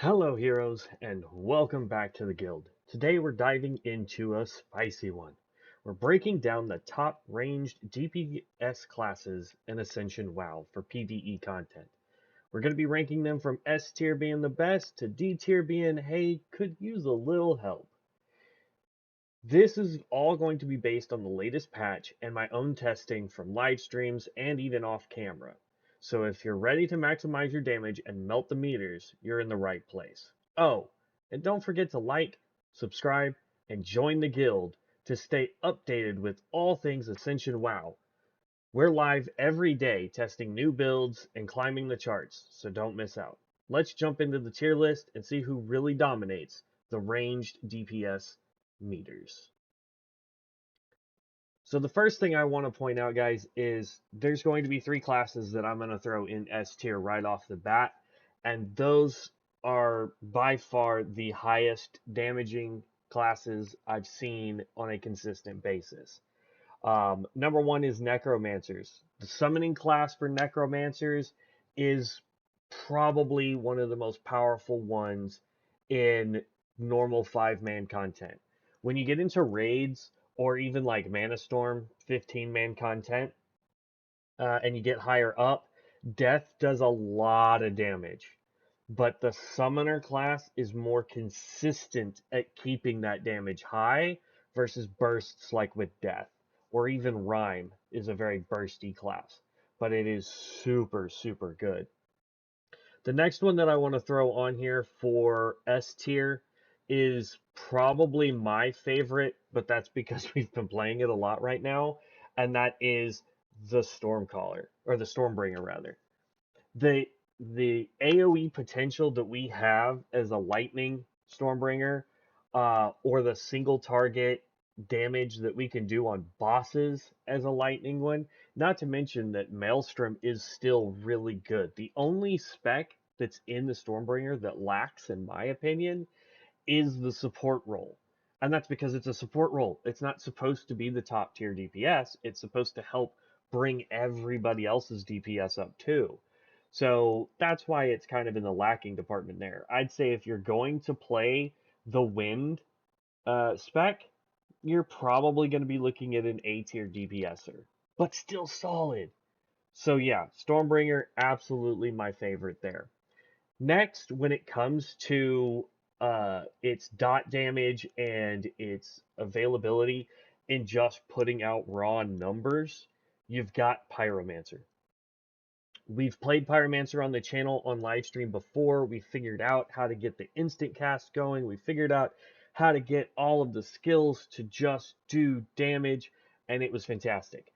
Hello heroes and welcome back to the guild. Today we're diving into a spicy one. We're breaking down the top ranged DPS classes in Ascension WoW for PvE content. We're going to be ranking them from S tier being the best to D tier being, hey, could use a little help. This is all going to be based on the latest patch and my own testing from live streams and even off camera. So if you're ready to maximize your damage and melt the meters, you're in the right place. Oh, and don't forget to like, subscribe, and join the guild to stay updated with all things Ascension WoW. We're live every day testing new builds and climbing the charts, so don't miss out. Let's jump into the tier list and see who really dominates the ranged DPS meters. So the first thing I want to point out, guys, is there's going to be three classes that I'm going to throw in S tier right off the bat, and those are by far the highest damaging classes I've seen on a consistent basis. Number one is Necromancers. The summoning class for Necromancers is probably one of the most powerful ones in normal 5-man content. When you get into raids or even like Mana Storm 15-man content, and you get higher up, Death does a lot of damage. But the Summoner class is more consistent at keeping that damage high versus bursts like with Death. Or even Rhyme is a very bursty class. But it is super, super good. The next one that I want to throw on here for S tier is probably my favorite, but that's because we've been playing it a lot right now, and that is the Stormcaller, or the Stormbringer rather. The the AoE potential that we have as a lightning Stormbringer, or the single target damage that we can do on bosses as a lightning one. Not to mention that Maelstrom is still really good. The only spec that's in the Stormbringer that lacks, in my opinion, is the support role. And that's because it's a support role. It's not supposed to be the top tier DPS. It's supposed to help bring everybody else's DPS up too. So that's why it's kind of in the lacking department there. I'd say if you're going to play the wind spec, you're probably going to be looking at an A tier DPSer, but still solid. So yeah, Stormbringer, absolutely my favorite there. Next, when it comes to its dot damage and its availability in just putting out raw numbers, you've got Pyromancer. We've played Pyromancer on the channel on live stream before. We figured out how to get the instant cast going. We figured out how to get all of the skills to just do damage, and it was fantastic.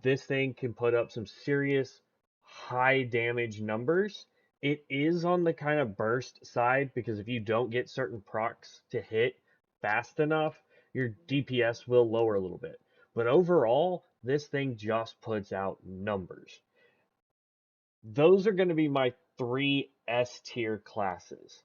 This thing can put up some serious high damage numbers. It is on the kind of burst side because if you don't get certain procs to hit fast enough, your DPS will lower a little bit. But overall, this thing just puts out numbers. Those are going to be my three S tier classes.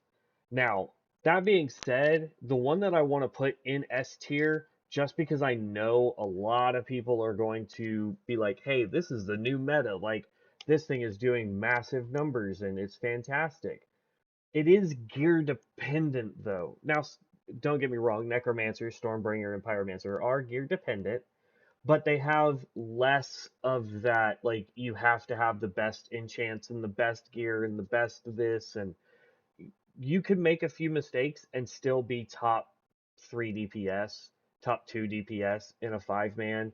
Now, that being said, the one that I want to put in S tier, just because I know a lot of people are going to be like, hey, this is the new meta. Like, this thing is doing massive numbers and it's fantastic. It is gear dependent, though. Now, don't get me wrong, Necromancer, Stormbringer, and Pyromancer are gear dependent, but they have less of that, like, you have to have the best enchants and the best gear and the best this, and you could make a few mistakes and still be top 3 DPS, top 2 DPS in a 5-man.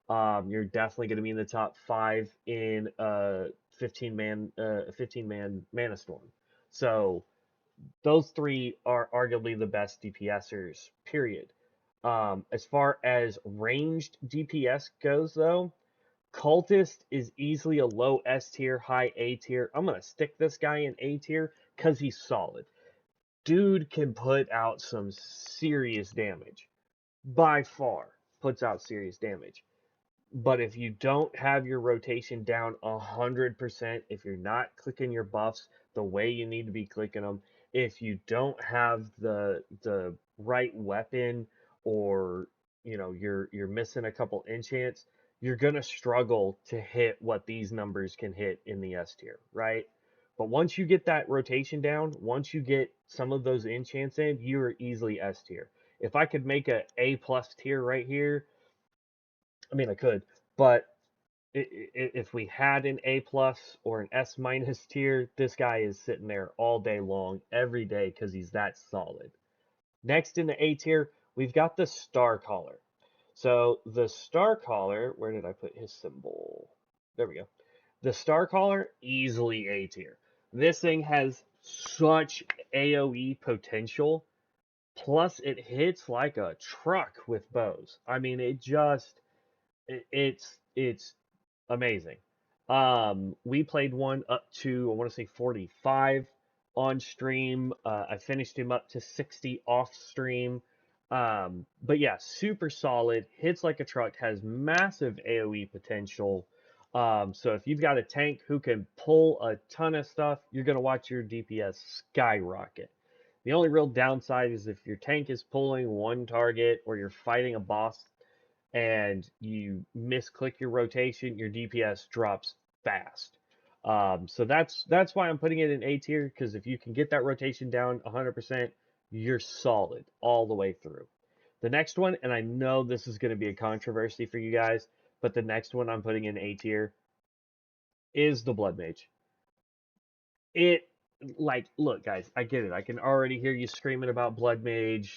You're definitely going to be in the top 5 in a 15-man Mana Storm. So those three are arguably the best DPSers, period. As far as ranged DPS goes, though, Cultist is easily a low S tier, high A tier. I'm going to stick this guy in A tier because he's solid. Dude can put out some serious damage. By far, puts out serious damage. But if you don't have your rotation down 100%, if you're not clicking your buffs the way you need to be clicking them, if you don't have the right weapon, or you're missing a couple enchants, you're gonna struggle to hit what these numbers can hit in the S tier, right? But once you get that rotation down, once you get some of those enchants in, you are easily S tier. If I could make a A plus tier right here, I mean I could, but if we had an A plus or an S minus tier, this guy is sitting there all day long, every day, because he's that solid. Next in the A tier, we've got the Starcaller. So the Starcaller, where did I put his symbol? There we go. The Starcaller, easily A tier. This thing has such AoE potential. Plus, it hits like a truck with bows. I mean, it's amazing. We played one up to, I want to say 45 on stream. I finished him up to 60 off stream. But yeah, super solid. Hits like a truck. Has massive AoE potential. So if you've got a tank who can pull a ton of stuff, you're gonna watch your DPS skyrocket. The only real downside is if your tank is pulling one target or you're fighting a boss and you misclick your rotation, your DPS drops fast. So that's why I'm putting it in A tier, because if you can get that rotation down 100%, you're solid all the way through. The next one, and I know this is going to be a controversy for you guys, but the next one I'm putting in A tier is the Bloodmage. It, like, look, guys, I get it. I can already hear you screaming about Bloodmage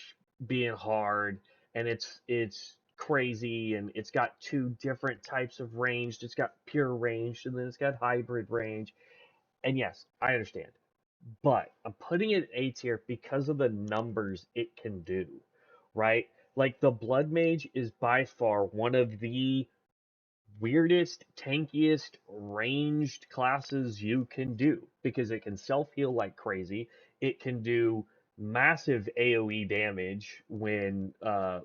being hard, and it's crazy, and it's got two different types of ranged. It's got pure ranged, and then it's got hybrid range. And yes, I understand, but I'm putting it A tier because of the numbers it can do, right? Like the Bloodmage is by far one of the weirdest, tankiest, ranged classes you can do because it can self heal like crazy. It can do massive AoE damage when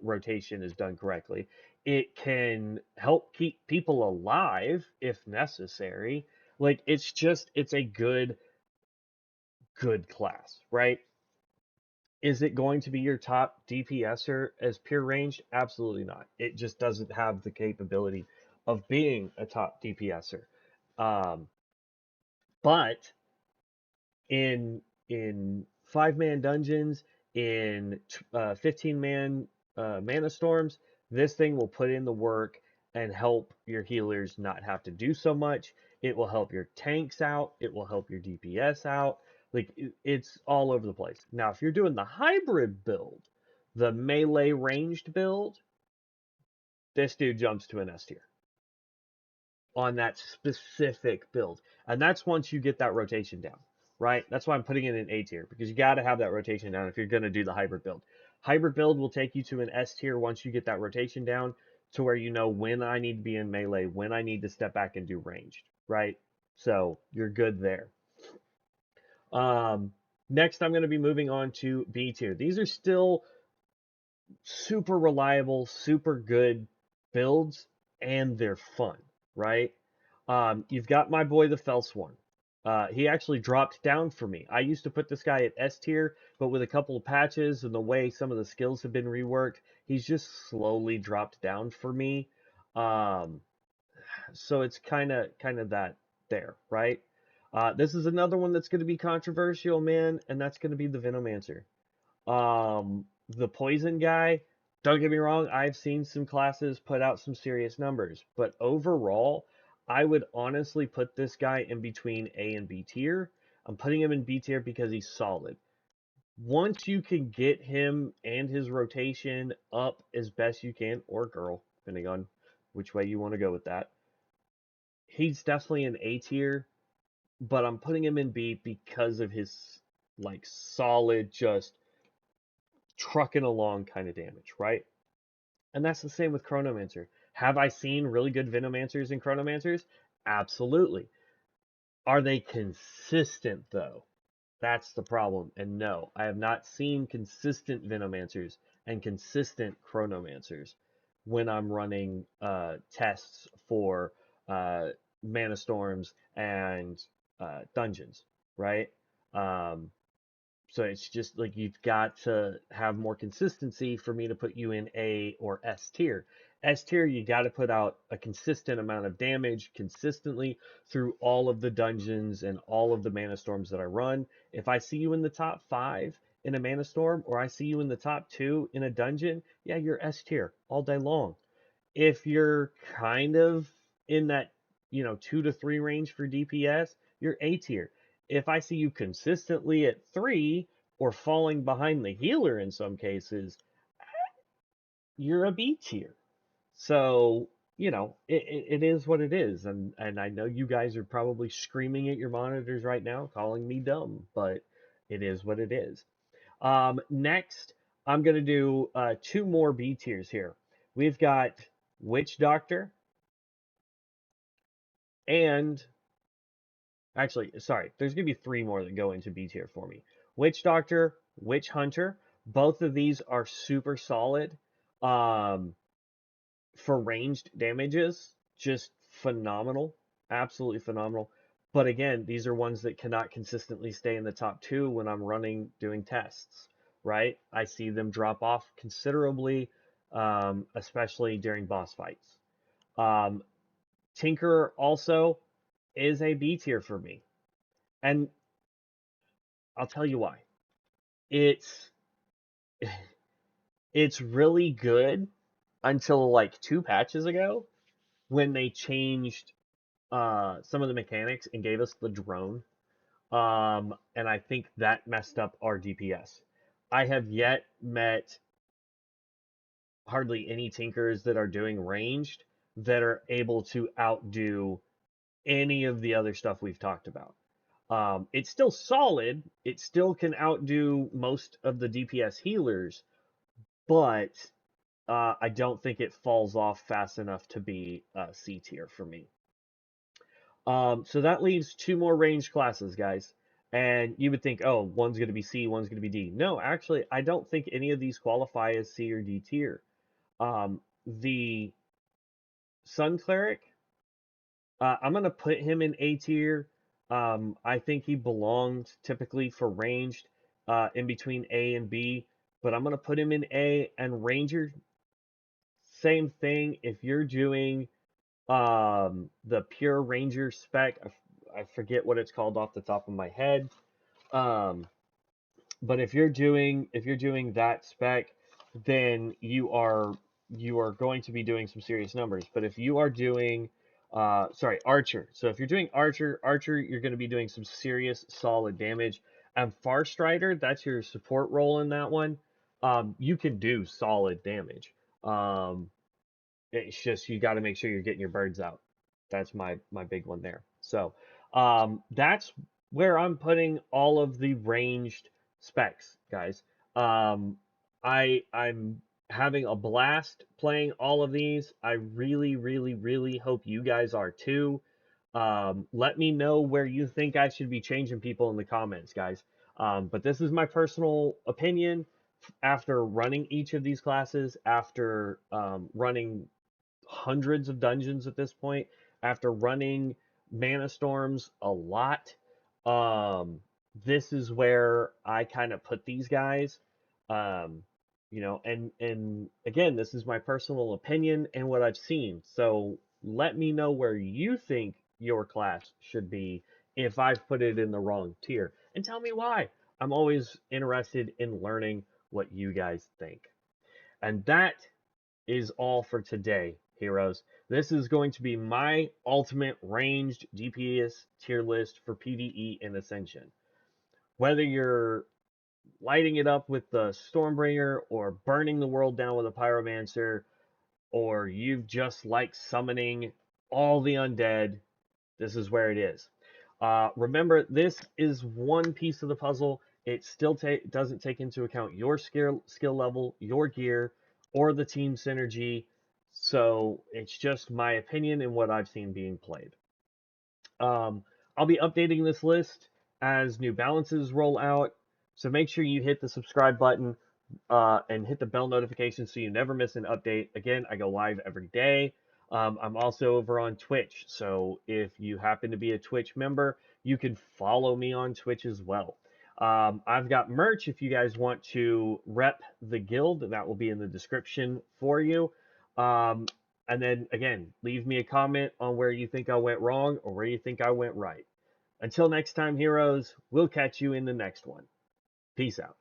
rotation is done correctly. It can help keep people alive if necessary. Like it's a good class, right? Is it going to be your top DPSer as pure ranged? Absolutely not. It just doesn't have the capability of being a top DPSer. Um, but in 5-man dungeons, in 15-man mana storms, this thing will put in the work and help your healers not have to do so much. It will help your tanks out. It will help your DPS out. Like it's all over the place. Now, if you're doing the hybrid build, the melee ranged build, this dude jumps to an S tier on that specific build. And that's once you get that rotation down, right? That's why I'm putting it in A tier, because you got to have that rotation down if you're going to do the hybrid build. Hybrid build will take you to an S tier once you get that rotation down to where you know when I need to be in melee, when I need to step back and do ranged, right? So you're good there. Next, I'm going to be moving on to B tier. These are still super reliable, super good builds, and they're fun, right? You've got my boy the Felsworn. He actually dropped down for me. I used to put this guy at S tier, but with a couple of patches and the way some of the skills have been reworked, he's just slowly dropped down for me. Um, so it's kind of that there, right? This is another one that's going to be controversial, man, and that's going to be the Venomancer. The poison guy, don't get me wrong, I've seen some classes put out some serious numbers, but overall, I would honestly put this guy in between A and B tier. I'm putting him in B tier because he's solid. Once you can get him and his rotation up as best you can, or girl, depending on which way you want to go with that, he's definitely an A tier, but I'm putting him in B because of his like solid, just trucking along kind of damage, right? And that's the same with Chronomancer. Have I seen really good Venomancers and Chronomancers? Absolutely. Are they consistent though? That's the problem. And no, I have not seen consistent Venomancers and consistent Chronomancers when I'm running tests for uh, mana storms and dungeons, right? Um, so it's just like you've got to have more consistency for me to put you in A or S tier. S tier, you got to put out a consistent amount of damage consistently through all of the dungeons and all of the mana storms that I run. If I see you in the top 5 in a mana storm, or I see you in the top 2 in a dungeon, yeah, you're S tier all day long. If you're kind of in that, 2 to 3 range for DPS, you're A tier. If I see you consistently at 3 or falling behind the healer in some cases, you're a B tier. So, it is what it is. And I know you guys are probably screaming at your monitors right now, calling me dumb, but it is what it is. Next, I'm going to do 2 more B tiers here. We've got Witch Doctor and actually, sorry, there's going to be 3 more that go into B tier for me. Witch Doctor, Witch Hunter, both of these are super solid. For ranged damages, just phenomenal, absolutely phenomenal. But again, these are ones that cannot consistently stay in the top 2 when I'm doing tests, right? I see them drop off considerably, especially during boss fights. Tinker also is a B tier for me, and I'll tell you why. It's it's really good until like 2 patches ago when they changed some of the mechanics and gave us the drone. And I think that messed up our DPS. I have yet met hardly any tinkers that are doing ranged that are able to outdo any of the other stuff we've talked about. It's still solid. It still can outdo most of the DPS healers, but I don't think it falls off fast enough to be C tier for me. So that leaves 2 more ranged classes, guys. And you would think, oh, one's going to be C, one's going to be D. No, actually, I don't think any of these qualify as C or D tier. The Sun Cleric, I'm going to put him in A tier. I think he belongs typically for ranged in between A and B, but I'm going to put him in A. And Ranger, same thing. If you're doing the pure Ranger spec, I forget what it's called off the top of my head. But if you're doing that spec, then you are going to be doing some serious numbers. But if you are doing Archer. So if you're doing Archer, you're going to be doing some serious solid damage. And Farstrider, that's your support role in that one. You can do solid damage. It's just you got to make sure you're getting your birds out. That's my big one there. So that's where I'm putting all of the ranged specs, guys. I'm having a blast playing all of these. I really, really, really hope you guys are too. Let me know where you think I should be changing people in the comments, guys. But this is my personal opinion after running each of these classes, after running hundreds of dungeons at this point, after running mana storms a lot. This is where I kind of put these guys. um, and again, this is my personal opinion and what I've seen, so let me know where you think your class should be if I've put it in the wrong tier, and tell me why. I'm always interested in learning what you guys think. And that is all for today, heroes. This is going to be my ultimate ranged DPS tier list for PvE and Ascension. Whether you're lighting it up with the Stormbringer, or burning the world down with a Pyromancer, or you've just like summoning all the undead, this is where it is. Remember, this is one piece of the puzzle. It still doesn't take into account your skill level, your gear, or the team synergy. So it's just my opinion and what I've seen being played. I'll be updating this list as new balances roll out. So make sure you hit the subscribe button and hit the bell notification so you never miss an update. Again, I go live every day. I'm also over on Twitch, so if you happen to be a Twitch member, you can follow me on Twitch as well. I've got merch if you guys want to rep the guild. That will be in the description for you. And then again, leave me a comment on where you think I went wrong or where you think I went right. Until next time, heroes, we'll catch you in the next one. Peace out.